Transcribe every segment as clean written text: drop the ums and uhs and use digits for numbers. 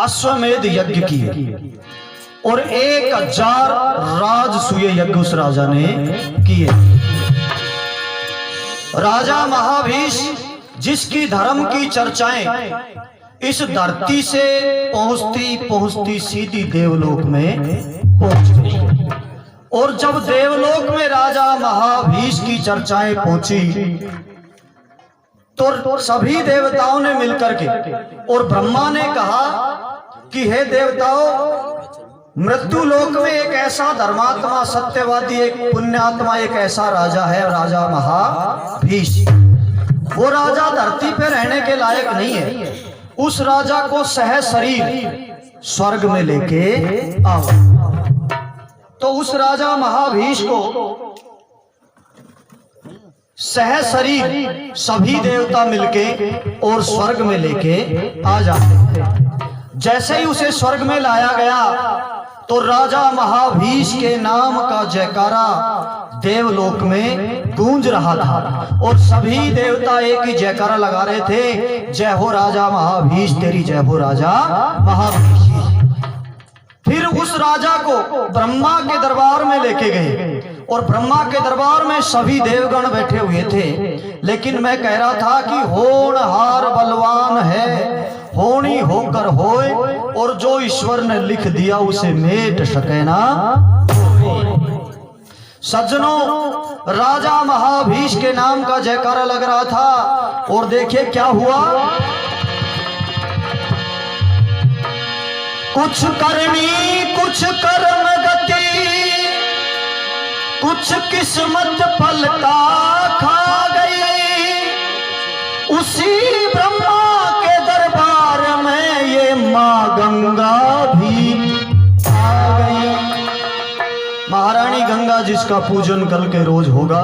अश्वमेध यज्ञ किए और 1000 राजसूय यज्ञ उस राजा ने किए। राजा महाभीष जिसकी धर्म की चर्चाएं इस धरती से पहुंचती पहुंचती सीधी देवलोक में पहुंच गई। और जब देवलोक में राजा महाभीष की चर्चाएं पहुंची तो सभी देवताओं ने मिलकर के और ब्रह्मा ने कहा कि हे देवताओं, मृत्यु लोक में एक ऐसा धर्मात्मा, सत्यवादी, एक पुण्यात्मा, एक ऐसा राजा है, राजा महाभीष। वो राजा धरती पे रहने के लायक नहीं है। उस राजा को सह शरीर स्वर्ग में लेके आओ। तो उस राजा महाभीष को सह शरीर सभी देवता मिलके और स्वर्ग में लेके आ जाते। जैसे ही उसे स्वर्ग में लाया गया तो राजा महाभीष के नाम का जयकारा देवलोक में गूंज रहा था और सभी देवता एक ही जयकारा लगा रहे थे, जय हो राजा महाभीष तेरी, जय हो राजा महाभीष। फिर उस राजा को ब्रह्मा के दरबार में लेके गए और ब्रह्मा के दरबार में सभी देवगण बैठे हुए थे। लेकिन मैं कह रहा था कि होनहार बलवान है, होनी होकर होए, और जो ईश्वर ने लिख दिया उसे मेट सके ना। सज्जनों, राजा महाभीष के नाम का जयकारा लग रहा था और देखिए क्या हुआ। कुछ करनी कुछ कर्म गति, कुछ किस्मत पलटा खा गई। उसी ब्रह्मा के दरबार में ये माँ गंगा भी आ गई। महारानी गंगा जिसका पूजन कल के रोज होगा,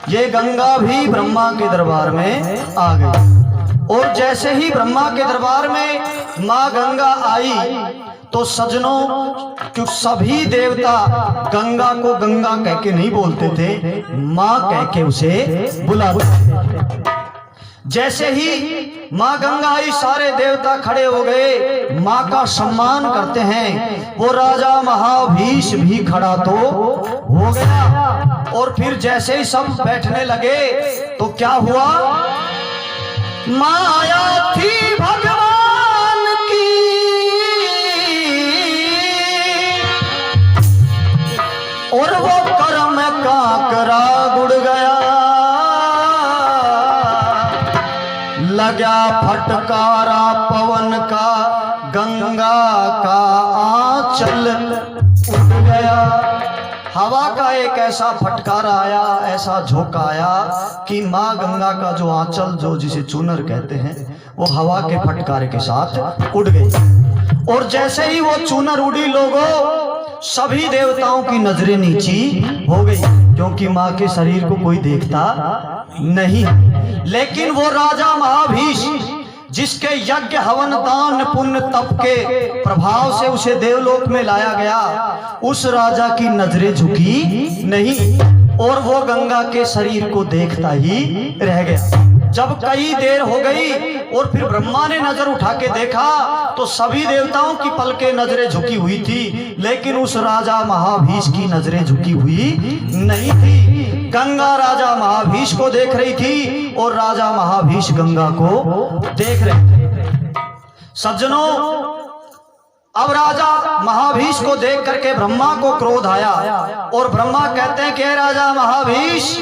ये गंगा भी ब्रह्मा के दरबार में आ गई। और जैसे ही ब्रह्मा के दरबार में माँ गंगा आई तो सज्जनों, क्यों सभी देवता गंगा को गंगा कह के नहीं बोलते थे, माँ कह के उसे बुलाते थे। जैसे ही माँ गंगा आई सारे देवता खड़े हो गए, माँ का सम्मान करते हैं। वो राजा महाभीष भी खड़ा तो हो गया। और फिर जैसे ही सब बैठने लगे तो क्या हुआ, माया थी भगवान की, और वो कर्म काकरा गुड़ गया। लगा फटकारा पवन का, गंगा का आंचल उड़ गया। हवा का एक ऐसा फटकारा आया, ऐसा झोंका आया कि माँ गंगा का जो आंचल, जो जिसे चूनर कहते हैं, वो हवा के फटकारे के साथ उड़ गई। और जैसे ही वो चूनर उड़ी, लोगों सभी देवताओं की नजरें नीची हो गई, क्योंकि माँ के शरीर को कोई देखता नहीं। लेकिन वो राजा महाभीष जिसके यज्ञ हवन दान पुण्य तप के प्रभाव से उसे देवलोक में लाया गया, उस राजा की नजरें झुकी नहीं और वो गंगा के शरीर को देखता ही रह गया। जब कई देर हो गई और फिर ब्रह्मा ने नजर उठा के देखा तो सभी देवताओं की पलकें नजरें झुकी हुई थी, लेकिन उस राजा महाभीष की नजरें झुकी हुई नहीं थी। गंगा राजा महाभीष को देख रही थी और राजा महाभीष गंगा को देख रहे थे। सज्जनों, अब राजा महाभीष को देख करके ब्रह्मा को क्रोध आया और ब्रह्मा कहते हैं कि राजा महाभीष,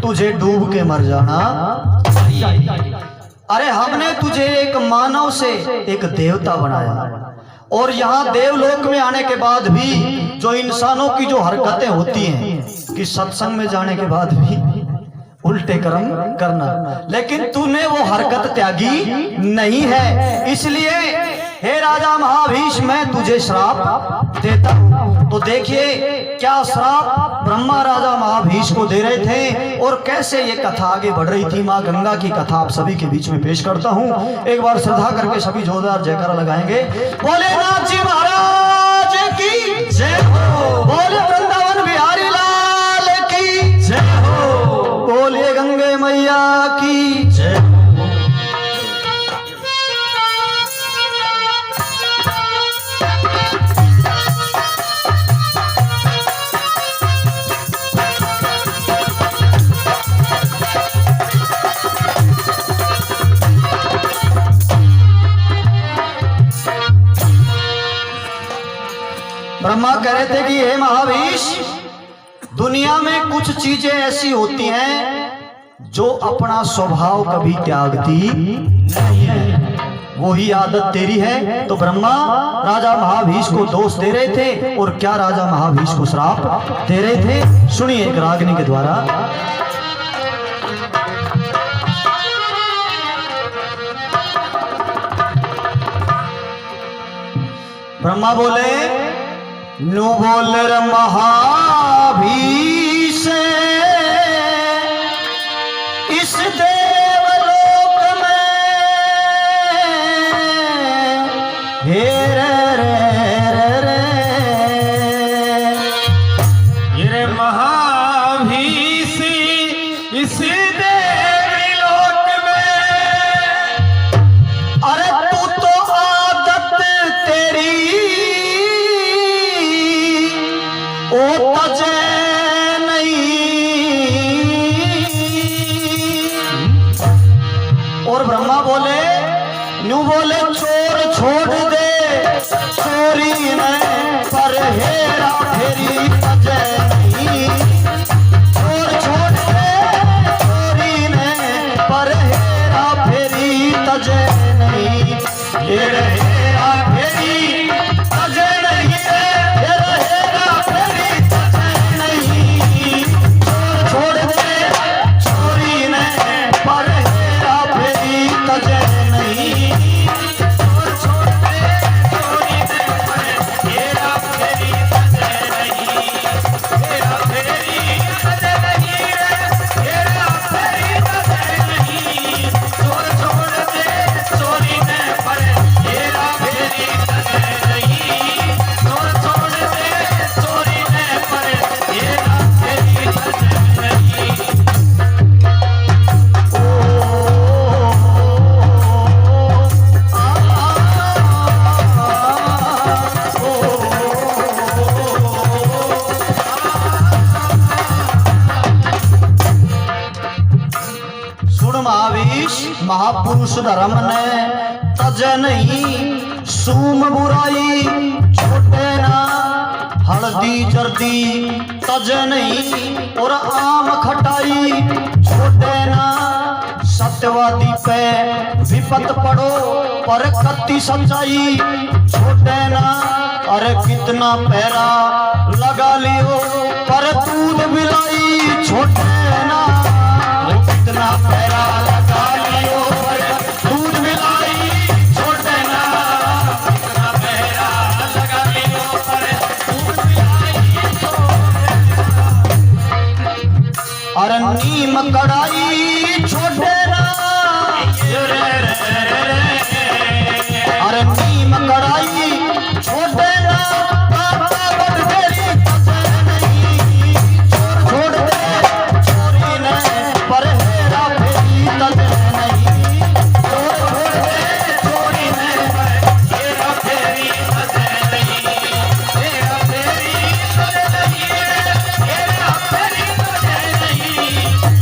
तुझे डूब के मर जाना। अरे हमने तुझे एक मानव से एक देवता बनाया और यहाँ देवलोक में आने के बाद भी जो इंसानों की जो हरकतें होती हैं कि सत्संग में जाने के बाद भी उल्टे कर्म करना, लेकिन तूने वो हरकत त्यागी नहीं है। इसलिए हे राजा महाभीष, मैं तुझे श्राप देता हूं। तो देखिए क्या श्राप ब्रह्मा राजा महाभीष को दे रहे थे और कैसे ये कथा आगे बढ़ रही थी। माँ गंगा की कथा आप सभी के बीच में पेश करता हूं। एक बार श्रद्धा करके सभी जोरदार जयकारा लगाएंगे। भोलेनाथ जी महाराज की जय हो, बोले वृंदावन बिहारी लाल की जय हो, बोलिए गंगे मैया की जय। ब्रह्मा कह रहे थे कि हे महावीश, दुनिया में कुछ चीजें ऐसी होती हैं जो अपना स्वभाव कभी त्यागती नहीं है, वही आदत तेरी है। तो ब्रह्मा राजा महाभीष को दोष दे रहे थे और क्या राजा महाभीष को श्राप दे रहे थे। सुनिए एक रागनी के द्वारा। ब्रह्मा बोले, नु बोल रे महाभीष, इस देवलोक में हे रे महाभीष, इस देवलोक में, अरे तू तो आदत तेरी ओ तजे नहीं। और ब्रह्मा बोले, न्यू बोले, चोर छोड़ दे चोरी में, पर हेरा फेरी तजे नहीं। चोर छोड़ दे चोरी में, पर हेरा फेरी तजे नहीं। हेरा फेरी तजे नहीं, हेरा फेरी तजे नहीं। चोर छोड़ दे चोरी में, पर हेरा फेरी तजे नहीं। चोर छोड़ दे चोरी में, पर हेरा फेरी तजे नहीं। हेरा फेरी तजे नहीं रे, हेरा फेरी तजे नहीं। चोर छोड़ दे चोरी में, पर हेरा फेरी तजे नहीं। चोर छोड़ दे चोरी में, पर हेरा फेरी तजे नहीं। सुन महावीश, महापुरुष धर्म ने तज नहीं। सूम बुराई छोटे ना, हल्दी जर्दी तज नहीं। और आम खटाई छोटे ना। सत्यवादी पे विपत पड़ो, पर कत्ती सच्चाई छोटे ना। अरे कितना पैरा लगा लियो, पर दूध मिलाई छोटे ना। कितना पैरा लगा लियो, पर दूध मिलाई छोटे ना। कितना पैरा लगा लियो, पर दूध मिलाई छोटे ना। अरे नीम कड़ाई छोटे ना। अरे नीम कड़ाई छोटे ना। ताकत तेरी तजे नहीं। चोर छोड़ दे चोरी ने, पर हेरा फेरी तजे नहीं। चोर छोड़ दे चोरी ने, पर हेरा फेरी तजे नहीं। हेरा फेरी तजे नहीं रे, हेरा फेरी तजे नहीं।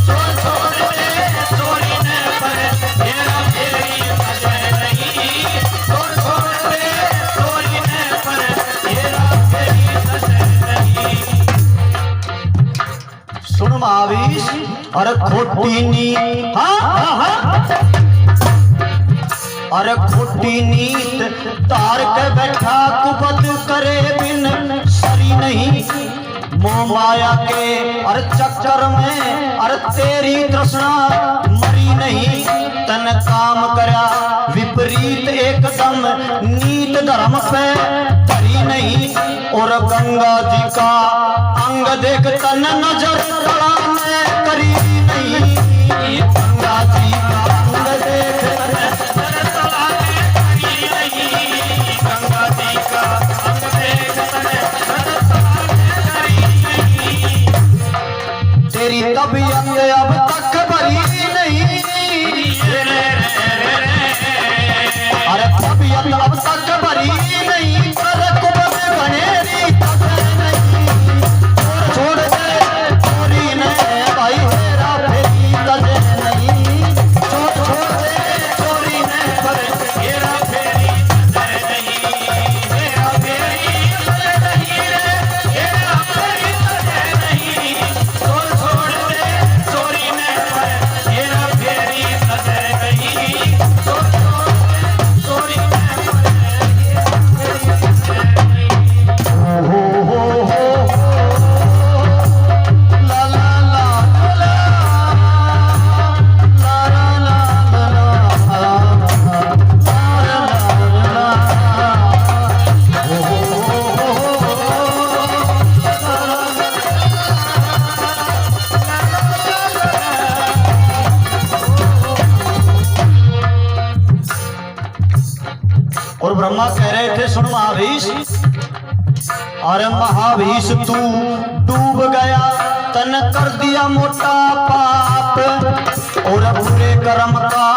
चोर छोड़ दे चोरी ने, पर हेरा फेरी तजे नहीं। चोर छोड़ दे चोरी ने, पर हेरा फेरी तजे नहीं। सुन महावीश, अरे खोटी नीत, हाँ, अरे खोटी नीत तार के बैठा कुपत करे बिन सरी नहीं। मोह माया के अरे चक्कर में अरे तेरी तृष्णा मरी नहीं। तन काम करया विपरीत एकदम, नीत धर्म पे धरी नहीं। और गंगा जी का अंग देख तन नजर लड़ा में करी नहीं। गंगा जी का अंग देख तन नजर लड़ा में करी नहीं। गंगा जी का अंग देख तन नजर लड़ा में करी नहीं। तेरी तबीयत अब तक भरी नहीं। अरे तबीयत अब तक भरी नहीं, पर कुबत बनेरी तजे नहीं। छोड़ दे चोरी ने, भाई हेरा फेरी तजे नहीं। ब्रह्मा कह रहे थे सुन महाभीष, अरे महाभीष तू डूब गया, तन कर दिया मोटा पाप, और बुरे कर्म का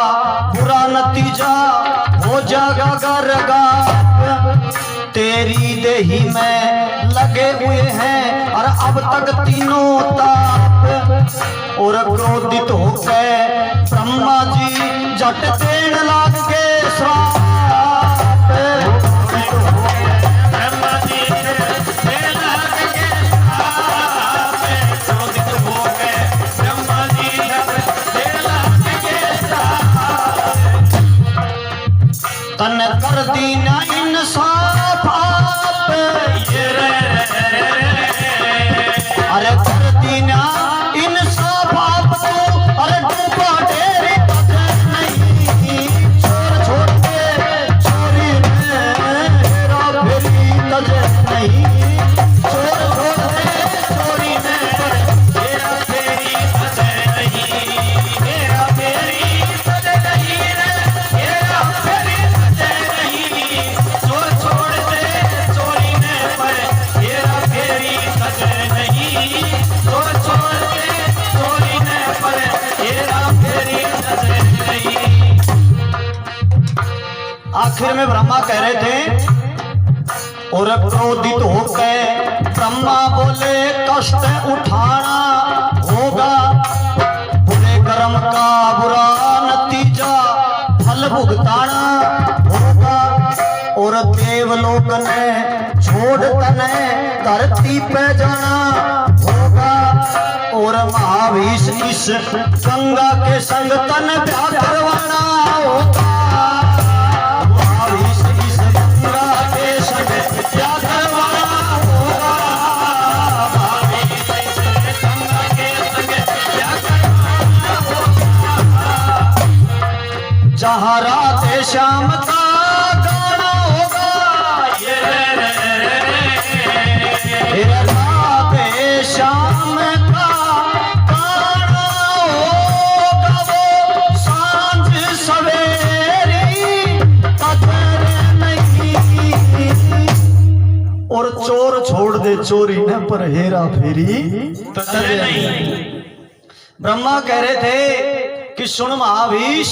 बुरा नतीजा हो जाएगा गर्गाप। तेरी देही में लगे हुए हैं और अब तक तीनों ताप, और क्रोधित होकर ब्रह्मा जी झट देने लग गए श्राप। तन कर दी ना इंसाफ आप, अरे कर दी ना इंसाफ आप तो, अरे डूबा ढेर नहीं, छोड़ छोड़ के चोरी में हेरा फेरी तजे नहीं, छोड़ छोड़ के चोरी में हेरा फेरी तजे नहीं, हेरा फेरी तजे नहीं, हेरा फेरी आखिर में ब्रह्मा कह रहे थे, और क्रोधित होकर ब्रह्मा बोले कष्ट उठाना होगा, बुरे कर्म का बुरा नतीजा फल भुगताना होगा, और देवलोक ने छोड़ तने धरती पे जाना होगा, और महाभीष इस गंगा के संग तन ब्याह करवाना होगा। जहाँ राधे श्याम का गाना होगा, राधे श्याम का गाना होगा, वो सांझ सवेरी कदर नहीं, और चोर छोड़ दे चोरी न पर हेरा फेरी तजे नहीं। ब्रह्मा कह रहे थे कि सुन महाभीष,